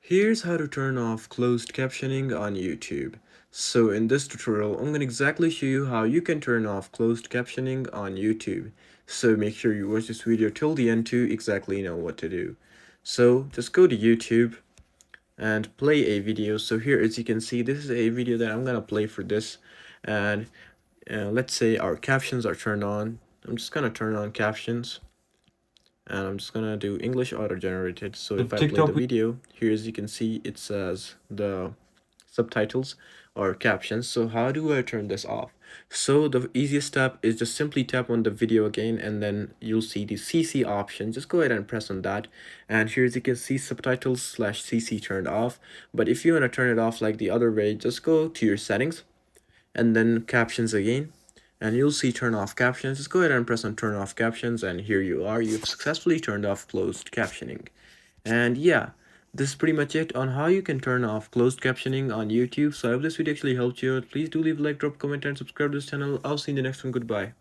Here's how to turn off closed captioning on YouTube. So in this tutorial, I'm going to exactly show you how you can turn off closed captioning on YouTube. So make sure you watch this video till the end to exactly know what to do. So just go to YouTube and play a video. So here, as you can see, this is a video that I'm going to play for this. And let's say our captions are turned on. I'm just going to turn on captions. And I'm just gonna do English auto generated. So if I play the video, here as you can see it says the subtitles or captions. So how do I turn this off? So the easiest step is just simply tap on the video again, and then you'll see the CC option. Just go ahead and press on that, and here as you can see subtitles slash CC turned off. But if you want to turn it off like the other way, just go to your settings and then captions again, and you'll see turn off captions. Just go ahead and press on turn off captions, and here you are. You've successfully turned off closed captioning. And yeah, this is pretty much it on how you can turn off closed captioning on YouTube. So I hope this video actually helped you out. Please do leave a like, drop a comment, and subscribe to this channel. I'll see you in the next one. Goodbye.